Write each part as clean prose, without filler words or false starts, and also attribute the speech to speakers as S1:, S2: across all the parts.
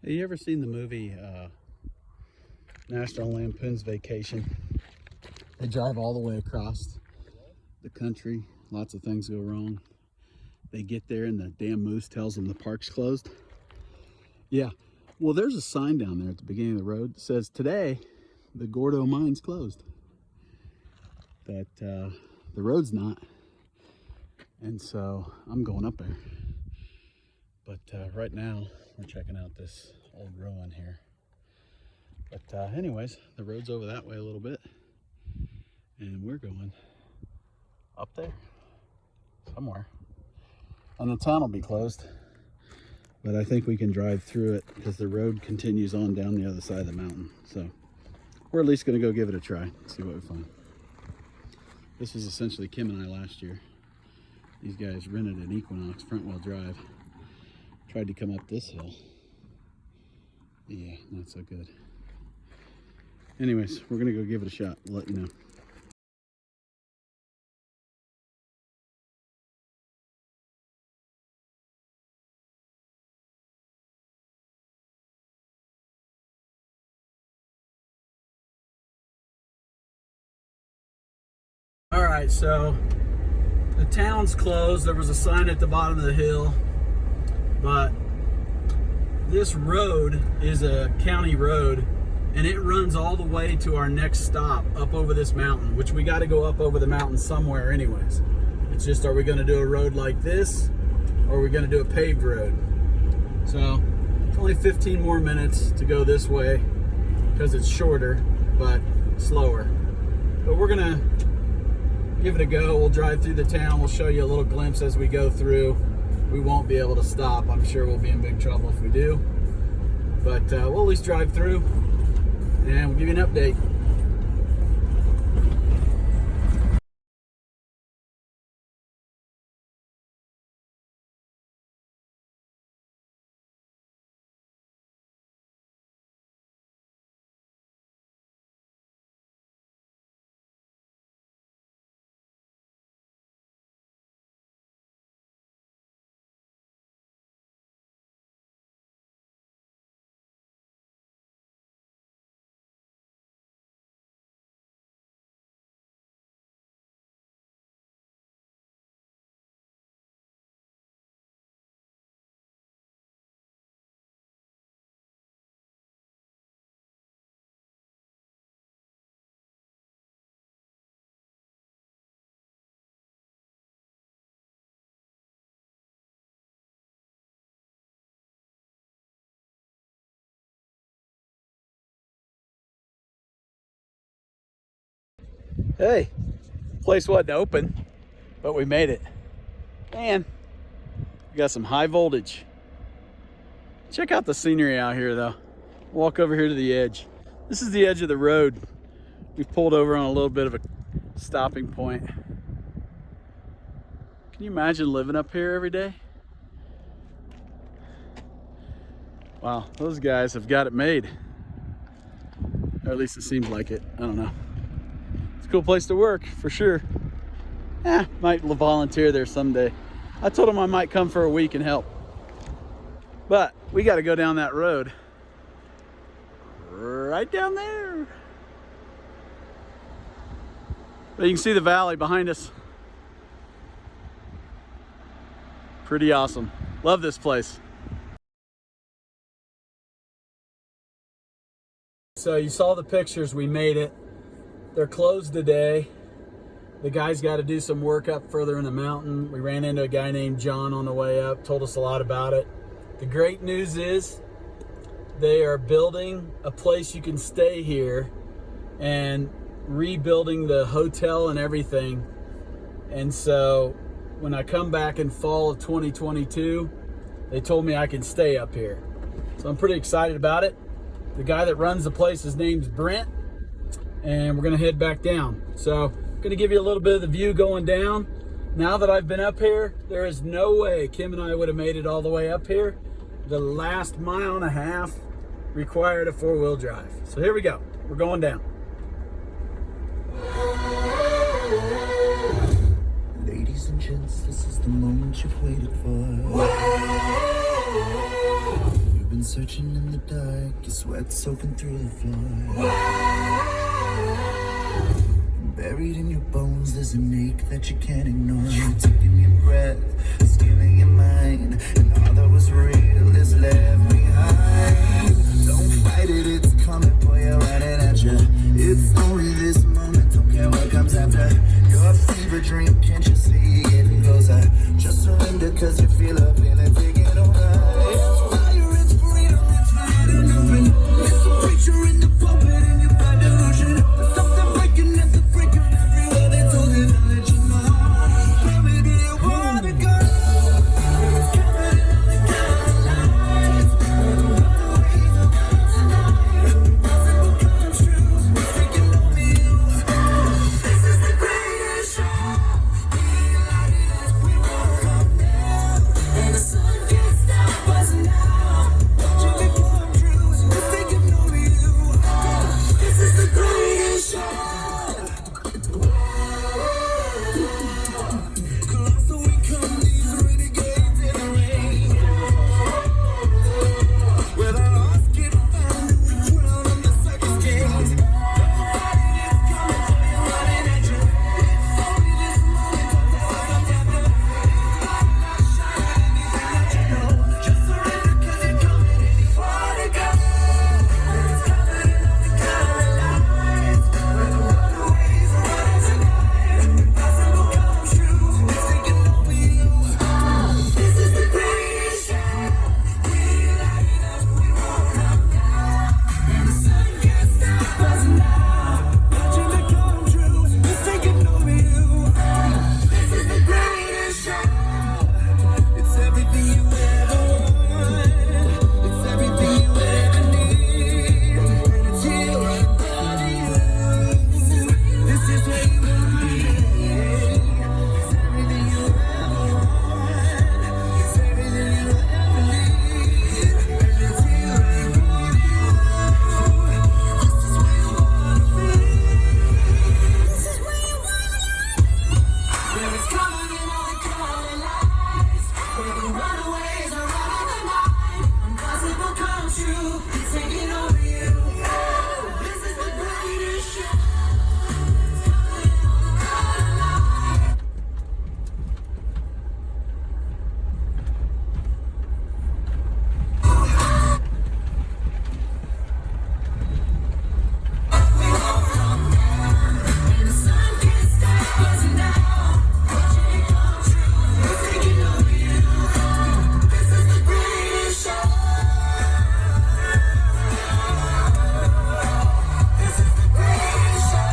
S1: Have you ever seen the movie National Lampoon's Vacation? They drive all the way across the country. Lots of things go wrong. They get there and the damn moose tells them the park's closed. Yeah, well, there's a sign down there at the beginning of the road that says, today, the Gordo mine's closed. But the road's not. And so I'm going up there. But right now, we're checking out this old ruin here. But anyways, the road's over that way a little bit. And we're going up there somewhere. And the town will be closed. But I think we can drive through it because the road continues on down the other side of the mountain. So we're at least going to go give it a try, see what we find. This was essentially Kim and I last year. These guys rented an Equinox front-wheel drive. Tried to come up this hill. Yeah, not so good. Anyways, we're gonna go give it a shot. I'll let you know. All right, so the town's closed. There was a sign at the bottom of the hill, but this road is a county road and it runs all the way to our next stop up over this mountain, which we got to go up over the mountain somewhere anyways. It's just, are we going to do a road like this or are we going to do a paved road? So it's only 15 more minutes to go this way because it's shorter but slower. But we're going to give it a go. We'll drive through the town. We'll show you a little glimpse as we go through. We won't be able to stop. I'm sure we'll be in big trouble if we do. But we'll at least drive through and we'll give you an update. Hey, place wasn't open, but we made it. And we got some high voltage. Check out the scenery out here though. Walk over here to the edge. This is the edge of the road. We've pulled over on a little bit of a stopping point. Can you imagine living up here every day? Wow, those guys have got it made. Or at least it seems like it. I don't know. It's a cool place to work, for sure. Might volunteer there someday. I told them I might come for a week and help. But we got to go down that road. Right down there. But you can see the valley behind us. Pretty awesome. Love this place. So you saw the pictures, we made it. They're closed today. The guy's got to do some work up further in the mountain. We ran into a guy named John on the way up, told us a lot about it. The great news is they are building a place you can stay here and rebuilding the hotel and everything. And so when I come back in fall of 2022, they told me I can stay up here. So I'm pretty excited about it. The guy that runs the place, his name's Brent, and we're gonna head back down. So I'm gonna give you a little bit of the view going down. Now that I've been up here, there is no way Kim and I would have made it all the way up here. The last mile and a half required a four-wheel drive. So here we go, we're going down.
S2: Ladies and gents, this is the moment you've waited for. You've been been searching in the dark, your sweat soaking through the floor. Buried in your bones, there's an ache that you can't ignore. Taking your breath, stealing your mind, and all that was real is left behind. Don't fight it, it's coming for you, running at you. It's only this moment, don't care what comes after. Your fever dream, can't you see, getting closer? Just surrender, cause you feel a feeling taking over. It's fire, it's freedom, it's wide and open. It's a picture in the puppet and you find delusion. There's something breaking at the break of everywhere they told you to let you know. Baby, do you wanna go? It's coming in all the lights. The runaways are coming tonight. Impossible come true. It's taking over you. This is the greatest show. We light it up, we won't come down. And the sun can't stop us now. Watching it come true. It's taking over you. This is the greatest show. Closer we come, these renegades in the rain. Where the lost get found and we drown on the circus games. Nobody is coming for you, running at you. It's only this moment, don't care what comes after. It's spotlight shining, anything that you know. Just surrender, cause you're coming and you wanna go. It's coming in all the color lights. Where the runaways are running tonight. Impossible come true. It's taking over you. This is the greatest show. We light it up, we won't come down. And the sun can't stop us now. Watching it come true. It's taking over you. This is the greatest show. It's everything you ever want. It's everything you ever need. And it's here right by you. This is where you want to be. It's everything you ever want. It's everything you ever need. And it's here right by you. This is where you want to be. This is where you want to be. Where it's coming in all the color lights. Where the runaways are running the night. Impossible come true. It's taking over you. This is the greatest show. It's coming in all the color lights. And the sun can't stop us now. Watching it come true. It's taking over you. This is the greatest show. This is the greatest show.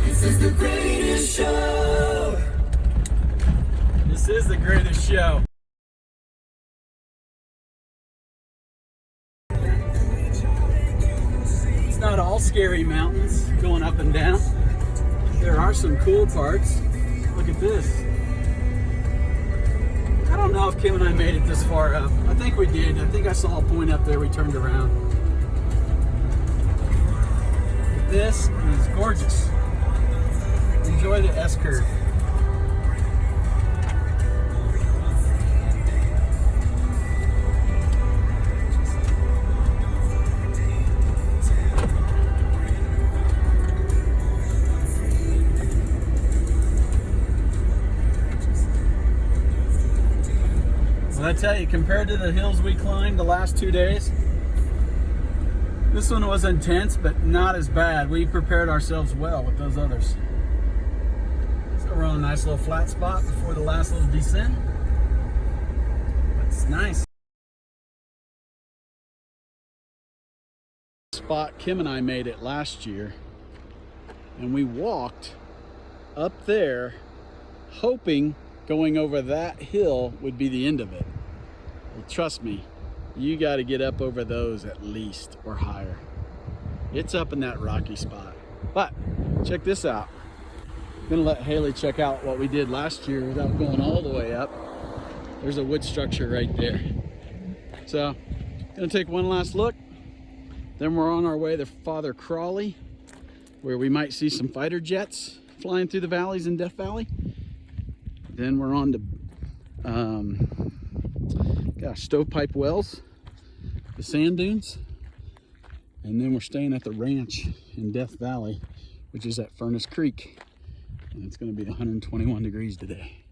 S2: This is the greatest show.
S1: This is the greatest show. It's not all scary mountains going up and down. There are some cool parts. Look at this. I don't know if Kim and I made it this far up. I think we did. I think I saw a point up there we turned around. This is gorgeous. Enjoy the S-curve. Well, I tell you, compared to the hills we climbed the last 2 days, this one was intense, but not as bad. We prepared ourselves well with those others. So we're on a nice little flat spot before the last little descent. It's nice. Spot Kim and I made it last year, and we walked up there hoping going over that hill would be the end of it. Well, trust me, you got to get up over those at least or higher. It's up in that rocky spot. But check this out. I'm gonna let Haley check out what we did last year without going all the way up. There's a wood structure right there. So, gonna take one last look. Then we're on our way to Father Crowley, where we might see some fighter jets flying through the valleys in Death Valley. Then we're on to Gosh, stovepipe wells, the sand dunes, and then we're staying at the ranch in Death Valley, which is at Furnace Creek, and it's going to be 121 degrees today.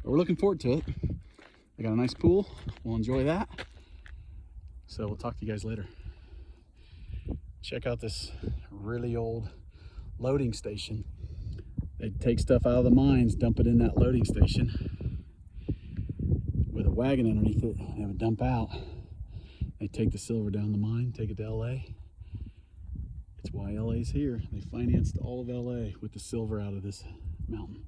S1: But we're looking forward to it. I got a nice pool. We'll enjoy that. So we'll talk to you guys later. Check out this really old loading station. They take stuff out of the mines, dump it in that loading station with a wagon underneath it. They have a dump out. They take the silver down the mine, take it to LA. It's why LA's here. They financed all of LA with the silver out of this mountain.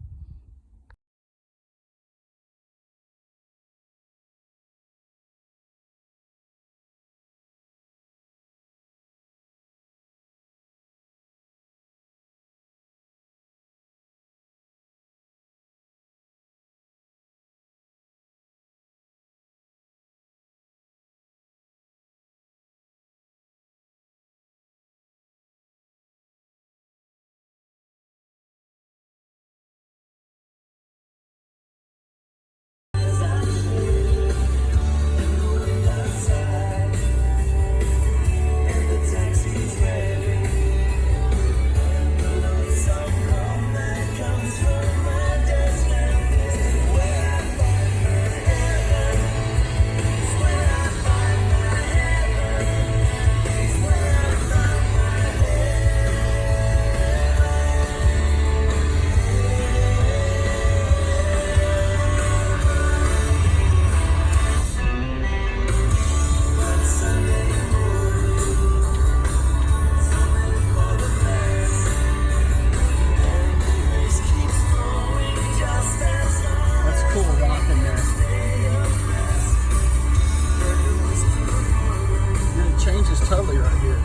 S1: Totally right here.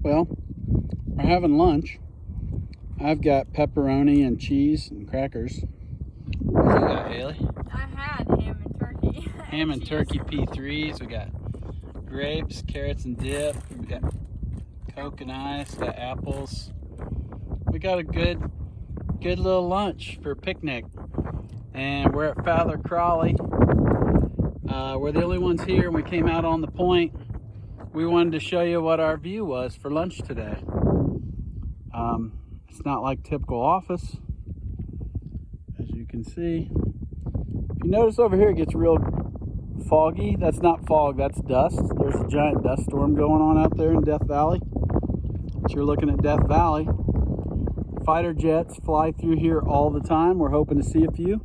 S1: Well, we're having lunch. I've got pepperoni and cheese and crackers. What do you got, Haley?
S3: I had ham and turkey.
S1: Ham and turkey P3s. We got grapes, carrots and dip. We got Coke and ice. We got apples. We got a good little lunch for a picnic. And we're at Father Crowley. We're the only ones here, and we came out on the point. We wanted to show you what our view was for lunch today. It's not like typical office, as you can see. If you notice over here, it gets real foggy. That's not fog, that's dust. There's a giant dust storm going on out there in Death Valley. But you're looking at Death Valley. Fighter jets fly through here all the time. We're hoping to see a few.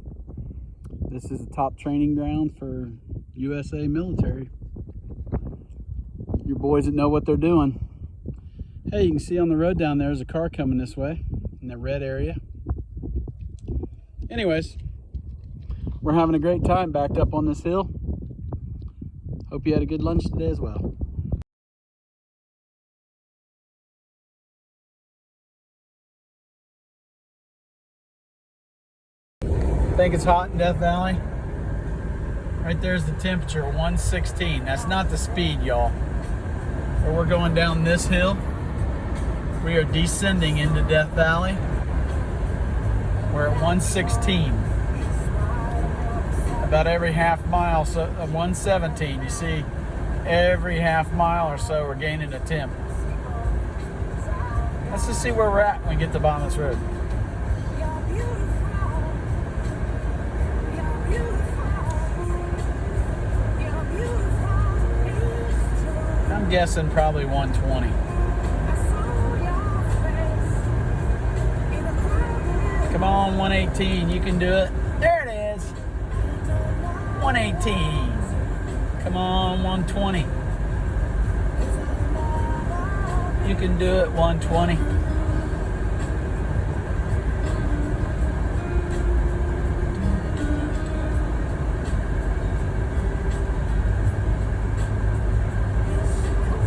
S1: This is a top training ground for USA military. Your boys that know what they're doing. Hey, you can see on the road down there, there's a car coming this way in the red area. Anyways, we're having a great time backed up on this hill. Hope you had a good lunch today as well. I think it's hot in Death Valley. Right there's the temperature, 116. That's not the speed, y'all. Where we're going down this hill. We are descending into Death Valley. We're at 116. About every half mile, so 117. You see, every half mile or so, we're gaining a temp. Let's just see where we're at when we get to the bottom of this road. I'm guessing probably 120. Come on, 118. You can do it. There it is. 118. Come on, 120. You can do it, 120.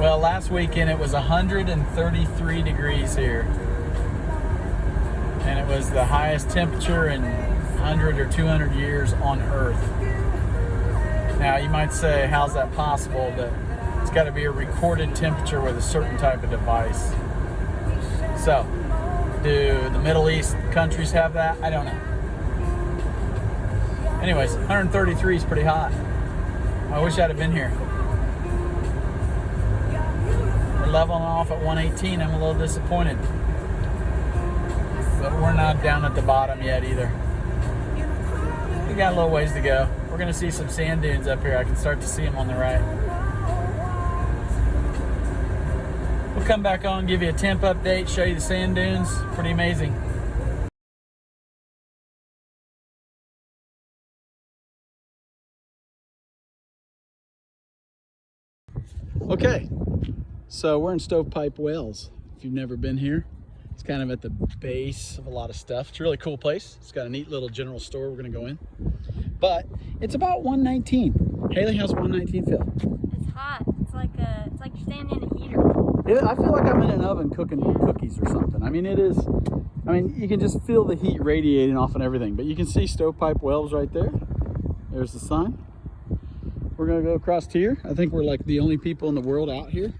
S1: Well, last weekend it was 133 degrees here. And it was the highest temperature in 100 or 200 years on Earth. Now, you might say, how's that possible? That it's got to be a recorded temperature with a certain type of device. So, do the Middle East countries have that? I don't know. Anyways, 133 is pretty hot. I wish I'd have been here. We're leveling off at 118. I'm a little disappointed. But we're not down at the bottom yet either. We got a little ways to go. We're going to see some sand dunes up here. I can start to see them on the right. We'll come back on, give you a temp update, show you the sand dunes. Pretty amazing. Okay, so we're in Stovepipe Wells. If you've never been here, it's kind of at the base of a lot of stuff. It's a really cool place. It's got a neat little general store we're gonna go in. But it's about 119. Haley, how's 119 feel?
S3: It's hot. It's like you're standing in a heater.
S1: I feel like I'm in an oven cooking cookies or something. I mean, you can just feel the heat radiating off and everything. But you can see Stovepipe Wells right there. There's the sign. We're gonna go across here. I think we're like the only people in the world out here.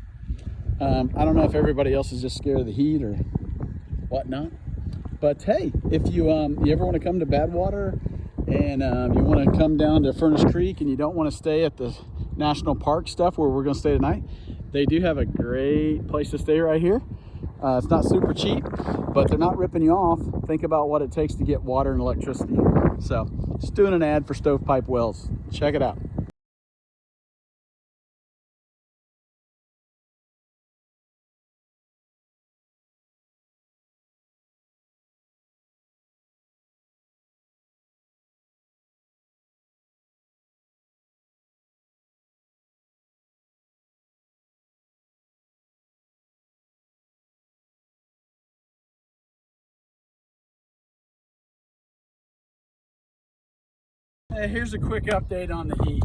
S1: I don't know if everybody else is just scared of the heat or whatnot. But hey, if you ever want to come to Badwater and you want to come down to Furnace Creek and you don't want to stay at the national park stuff where we're going to stay tonight, they do have a great place to stay right here. It's not super cheap, but they're not ripping you off. Think about what it takes to get water and electricity. So just doing an ad for Stovepipe Wells. Check it out. Hey, here's a quick update on the heat.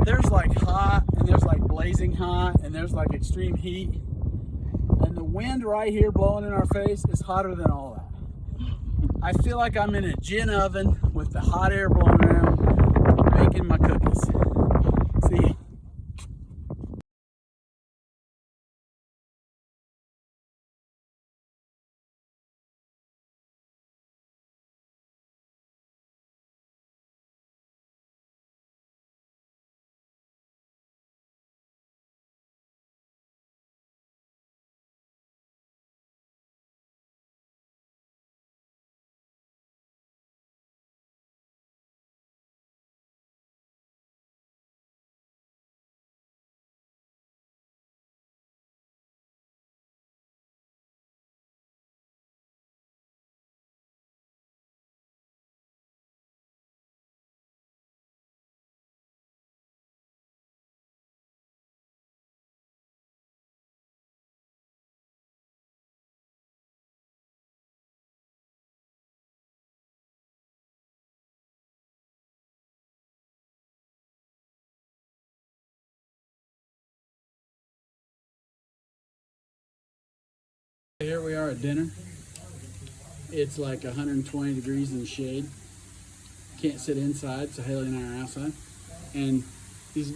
S1: There's like hot, and there's like blazing hot, and there's like extreme heat. And the wind right here blowing in our face is hotter than all that. I feel like I'm in a gin oven with the hot air blowing around, making my cookies. See? Here we are at dinner. It's like 120 degrees in the shade. Can't sit inside, so Haley and I are outside. And these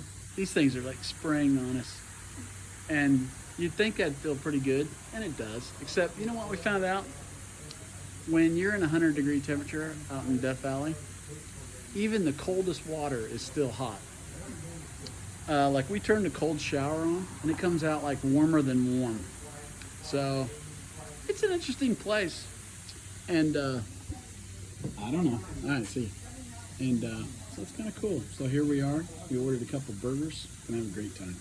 S1: things are like spraying on us. And You'd think that'd feel pretty good, and it does. Except, you know what we found out? When you're in 100-degree temperature out in Death Valley, even the coldest water is still hot. Like we turned a cold shower on, and it comes out like warmer than warm. So it's an interesting place, and I don't know. All right, see, and so it's kind of cool. So here we are. We ordered a couple burgers. Gonna have a great time.